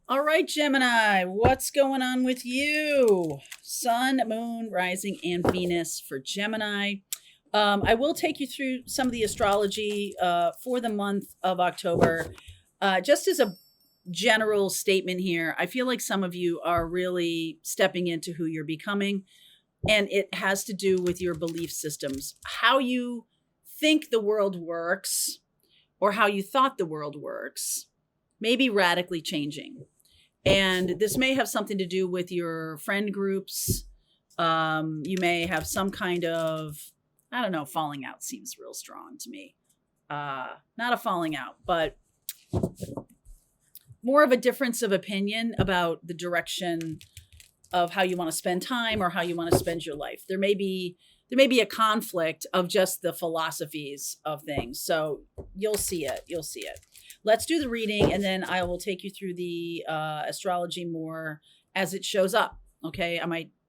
All right, Gemini, what's going on with you? Sun, moon, rising, and Venus for Gemini. I will take you through some of the astrology for the month of October. Just as a general statement here, I feel like some of you are really stepping into who you're becoming, and it has to do with your belief systems, how you think the world works, or how you thought the world works, maybe radically changing. And this may have something to do with your friend groups. You may have some kind of, I don't know, falling out seems real strong to me. Not a falling out, but more of a difference of opinion about the direction of how you want to spend time or how you want to spend your life. There may be a conflict of just the philosophies of things. So you'll see it. You'll see it. Let's do the reading, and then I will take you through the astrology more as it shows up. Okay,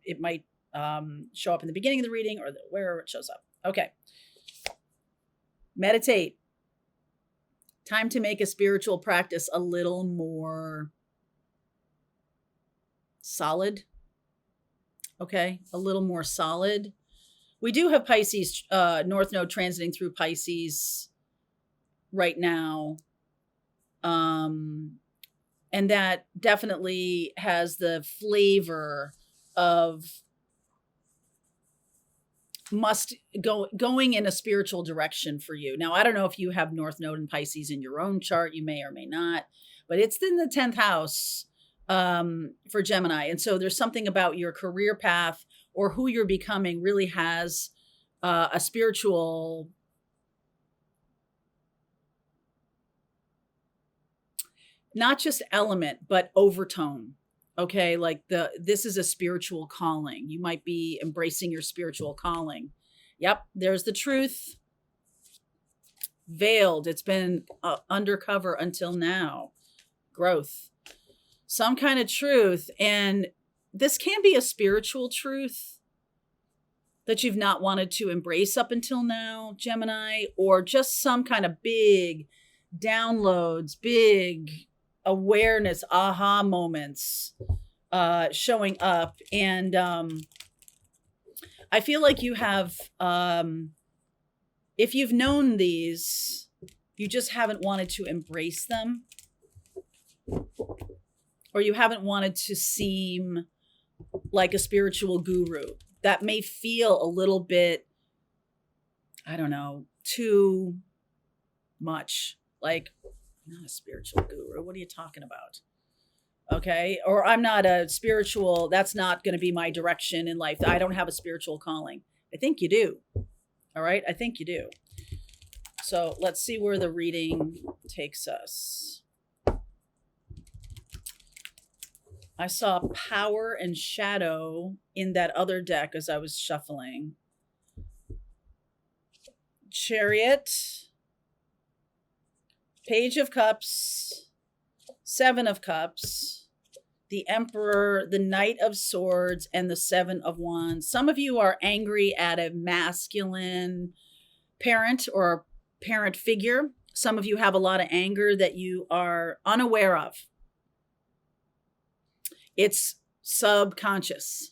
it might show up in the beginning of the reading or wherever it shows up. Okay, meditate. Time to make a spiritual practice a little more solid. Okay, a little more solid. We do have Pisces, North Node transiting through Pisces right now. And that definitely has the flavor of going in a spiritual direction for you. Now, I don't know if you have North Node and Pisces in your own chart. You may or may not, but it's in the 10th house for Gemini. And so there's something about your career path or who you're becoming really has a spiritual, not just element, but overtone. Okay, like this is a spiritual calling. You might be embracing your spiritual calling. Yep, there's the truth. Veiled. It's been undercover until now. Growth. Some kind of truth. And this can be a spiritual truth that you've not wanted to embrace up until now, Gemini, or just some kind of big downloads, big awareness, aha moments showing up. And I feel like you have, if you've known these, you just haven't wanted to embrace them, or you haven't wanted to seem like a spiritual guru. That may feel a little bit, I don't know, too much. Like, I'm not a spiritual guru. What are you talking about? Okay. Or I'm not a spiritual, that's not going to be my direction in life. I don't have a spiritual calling. I think you do. All right. I think you do. So let's see where the reading takes us. I saw power and shadow in that other deck as I was shuffling. Chariot, Page of Cups, Seven of Cups, the Emperor, the Knight of Swords, and the Seven of Wands. Some of you are angry at a masculine parent or parent figure. Some of you have a lot of anger that you are unaware of. It's subconscious.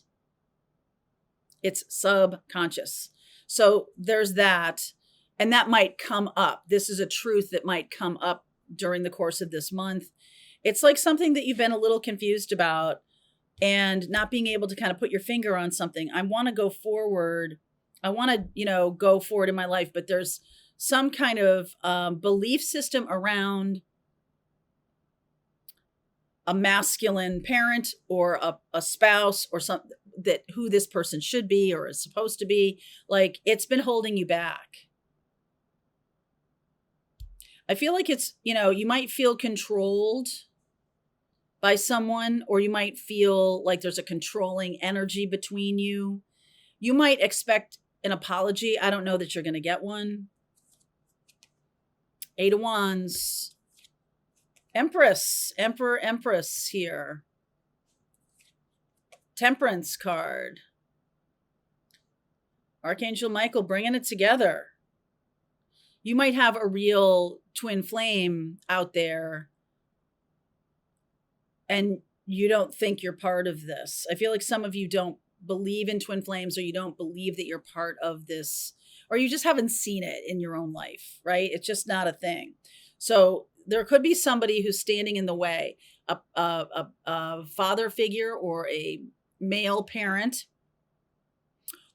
It's subconscious. So there's that. And that might come up. This is a truth that might come up during the course of this month. It's like something that you've been a little confused about and not being able to kind of put your finger on something. I want to go forward. I want to, go forward in my life, but there's some kind of belief system around a masculine parent or a spouse or something that who this person should be or is supposed to be. Like, it's been holding you back. I feel like it's, you might feel controlled by someone, or you might feel like there's a controlling energy between you. You might expect an apology. I don't know that you're going to get one. Eight of Wands. Empress, Emperor, Empress here. Temperance card. Archangel Michael bringing it together. You might have a real twin flame out there and you don't think you're part of this. I feel like some of you don't believe in twin flames, or you don't believe that you're part of this, or you just haven't seen it in your own life, right? It's just not a thing. So there could be somebody who's standing in the way, a father figure or a male parent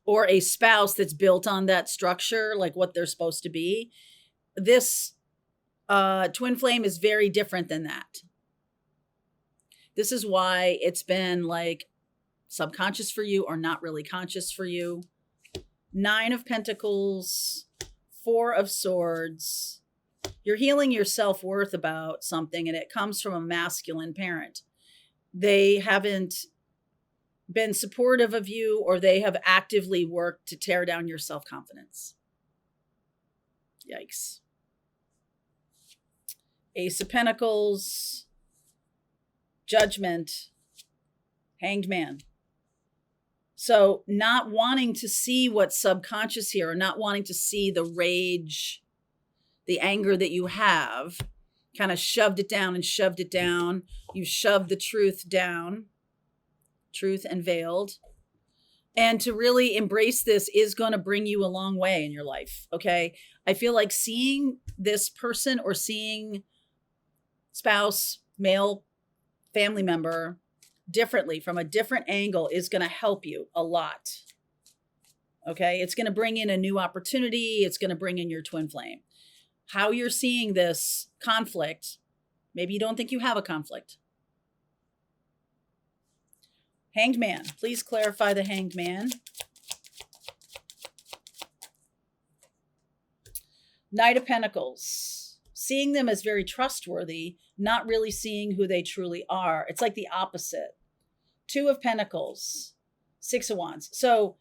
or a spouse that's built on that structure, like what they're supposed to be. This twin flame is very different than that. This is why it's been like subconscious for you or not really conscious for you. 9 of Pentacles, 4 of Swords. You're healing your self-worth about something, and it comes from a masculine parent. They haven't been supportive of you, or they have actively worked to tear down your self-confidence. Yikes. Ace of Pentacles, Judgment, Hanged Man. So not wanting to see what's subconscious here, or not wanting to see the rage, the anger that you have, kind of shoved it down and shoved it down. You shoved the truth down, truth unveiled. And to really embrace this is going to bring you a long way in your life, okay? I feel like seeing this person, or seeing spouse, male, family member differently, from a different angle, is going to help you a lot. Okay. It's going to bring in a new opportunity. It's going to bring in your twin flame. How you're seeing this conflict, maybe you don't think you have a conflict. Hanged Man. Please clarify the Hanged Man. Knight of Pentacles. Seeing them as very trustworthy, not really seeing who they truly are. It's like the opposite. 2 of Pentacles, 6 of Wands. So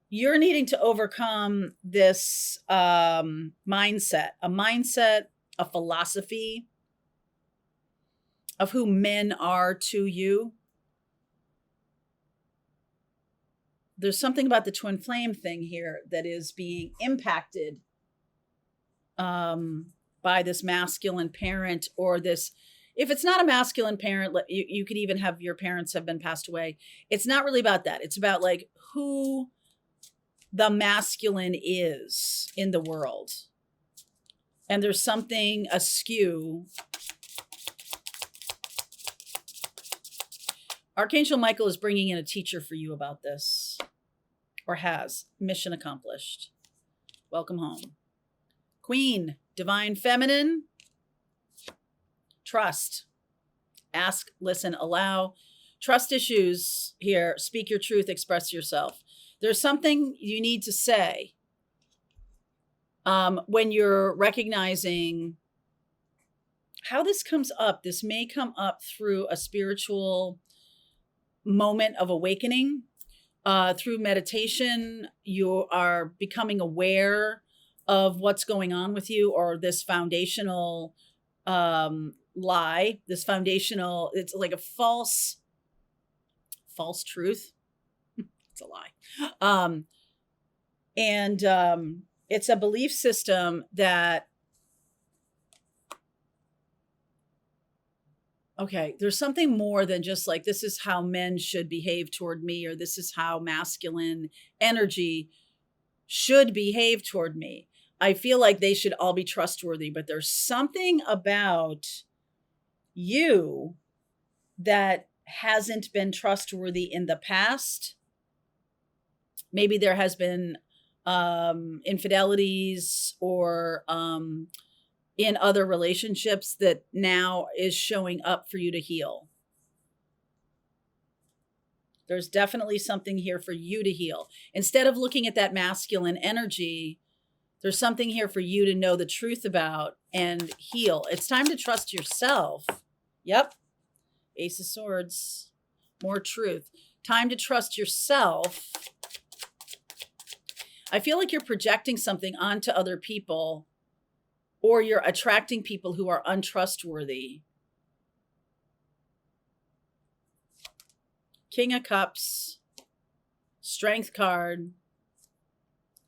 you're needing to overcome this mindset, a philosophy of who men are to you. There's something about the twin flame thing here that is being impacted by this masculine parent, or this, if it's not a masculine parent, you could even have your parents have been passed away. It's not really about that. It's about like who the masculine is in the world. And there's something askew. Archangel Michael is bringing in a teacher for you about this, or has. Mission accomplished. Welcome home. Queen, Divine Feminine, trust. Ask, listen, allow. Trust issues here. Speak your truth, express yourself. There's something you need to say when you're recognizing how this comes up. This may come up through a spiritual moment of awakening. Through meditation, you are becoming aware of what's going on with you, or this foundational lie, this foundational, it's like a false truth. It's a lie. It's a belief system that, okay, there's something more than just like, this is how men should behave toward me, or this is how masculine energy should behave toward me. I feel like they should all be trustworthy, but there's something about you that hasn't been trustworthy in the past. Maybe there has been infidelities, or in other relationships that now is showing up for you to heal. There's definitely something here for you to heal. Instead of looking at that masculine energy, there's something here for you to know the truth about and heal. It's time to trust yourself. Yep. Ace of Swords. More truth. Time to trust yourself. I feel like you're projecting something onto other people, or you're attracting people who are untrustworthy. King of Cups, Strength card,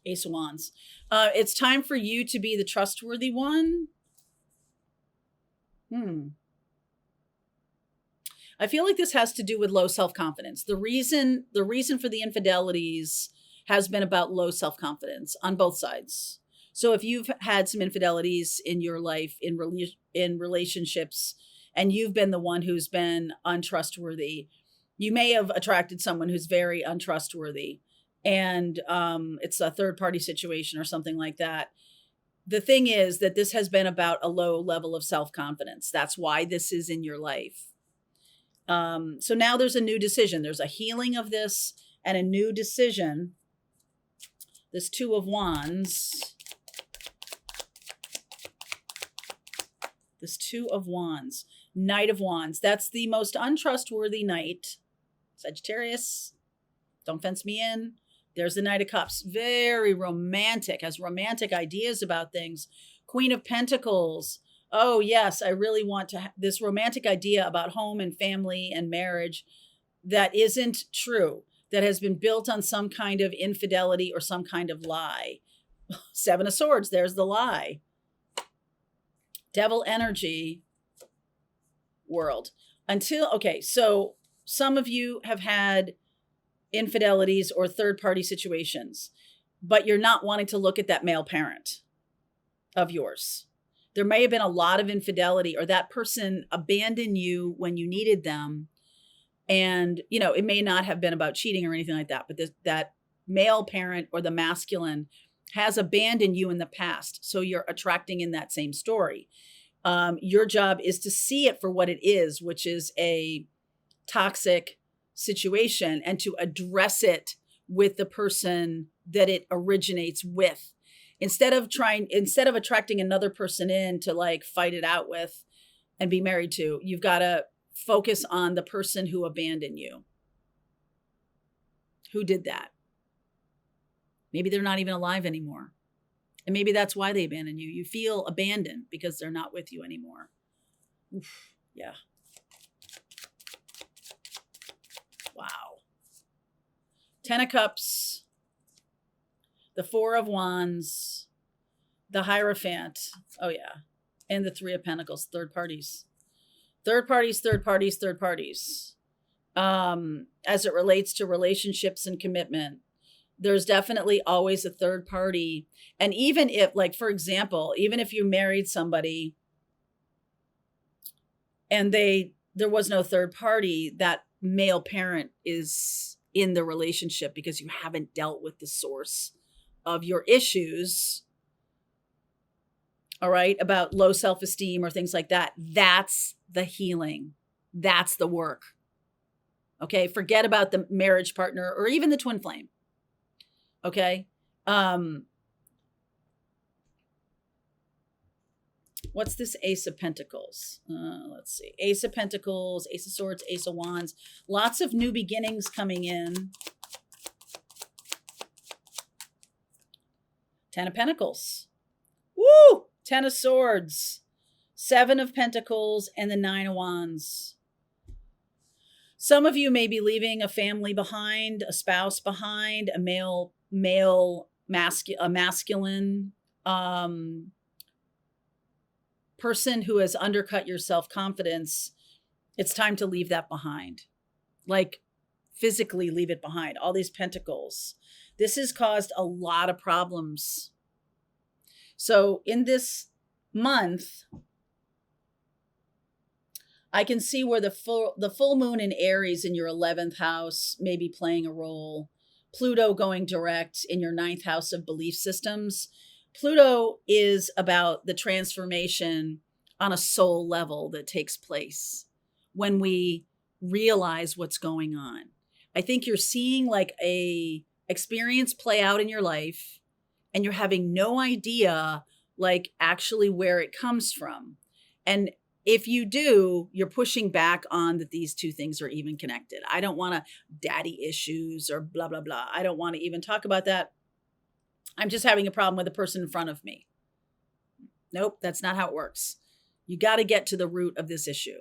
Ace of Wands. It's time for you to be the trustworthy one. I feel like this has to do with low self-confidence. The reason for the infidelities has been about low self-confidence on both sides. So if you've had some infidelities in your life in relationships, and you've been the one who's been untrustworthy, you may have attracted someone who's very untrustworthy, and it's a third party situation or something like that. The thing is that this has been about a low level of self-confidence. That's why this is in your life. So now there's a new decision. There's a healing of this and a new decision. This Two of Wands. This Two of Wands. Knight of Wands. That's the most untrustworthy knight. Sagittarius, don't fence me in. There's the Knight of Cups. Very romantic, has romantic ideas about things. Queen of Pentacles. Oh, yes, I really want to this romantic idea about home and family and marriage that isn't true, that has been built on some kind of infidelity or some kind of lie. Seven of Swords, there's the lie. Devil energy world. Okay, so some of you have had infidelities or third-party situations, but you're not wanting to look at that male parent of yours. There may have been a lot of infidelity, or that person abandoned you when you needed them. And, it may not have been about cheating or anything like that, but that male parent or the masculine has abandoned you in the past. So you're attracting in that same story. Your job is to see it for what it is, which is a toxic situation, and to address it with the person that it originates with. Instead of attracting another person in to like fight it out with and be married to, you've got to focus on the person who abandoned you. Who did that? Maybe they're not even alive anymore. And maybe that's why they abandoned you. You feel abandoned because they're not with you anymore. Oof, yeah. Wow. Ten of Cups, the Four of Wands, the Hierophant. Oh, yeah. And the Three of Pentacles, third parties. Third parties. As it relates to relationships and commitment, there's definitely always a third party. And even if, like, for example, even if you married somebody and there was no third party, that male parent is in the relationship because you haven't dealt with the source of your issues. All right. About low self-esteem or things like that. That's the healing. That's the work. Okay. Forget about the marriage partner or even the twin flame. Okay. What's this Ace of Pentacles? Let's see. Ace of Pentacles, Ace of Swords, Ace of Wands. Lots of new beginnings coming in. Ten of Pentacles. Woo! Ten of Swords. Seven of Pentacles and the Nine of Wands. Some of you may be leaving a family behind, a spouse behind, a masculine person who has undercut your self-confidence. It's time to leave that behind. Like physically leave it behind. All these pentacles. This has caused a lot of problems. So in this month, I can see where the full moon in Aries in your 11th house may be playing a role. Pluto going direct in your 9th house of belief systems. Pluto is about the transformation on a soul level that takes place when we realize what's going on. I think you're seeing like a experience play out in your life and you're having no idea like actually where it comes from. And if you do, you're pushing back on that these two things are even connected. I don't want to daddy issues or blah, blah, blah. I don't want to even talk about that. I'm just having a problem with the person in front of me. Nope, that's not how it works. You got to get to the root of this issue.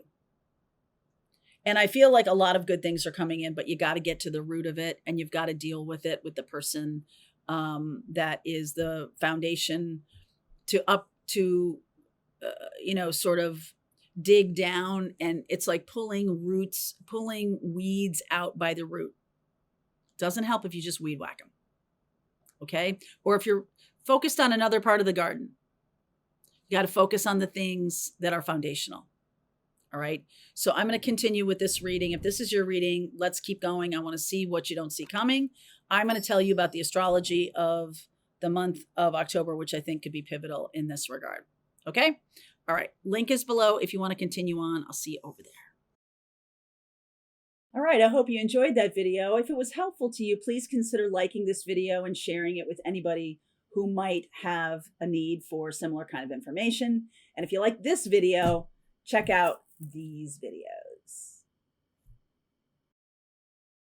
And I feel like a lot of good things are coming in, but you got to get to the root of it and you've got to deal with it with the person that is the foundation to sort of dig down, and it's like pulling weeds out by the root. Doesn't help if you just weed whack them. Okay? Or if you're focused on another part of the garden, you got to focus on the things that are foundational. All right. So I'm going to continue with this reading. If this is your reading, let's keep going. I want to see what you don't see coming. I'm going to tell you about the astrology of the month of October, which I think could be pivotal in this regard. Okay. All right. Link is below if you want to continue on. I'll see you over there. All right. I hope you enjoyed that video. If it was helpful to you, please consider liking this video and sharing it with anybody who might have a need for similar kind of information. And if you like this video, check out these videos.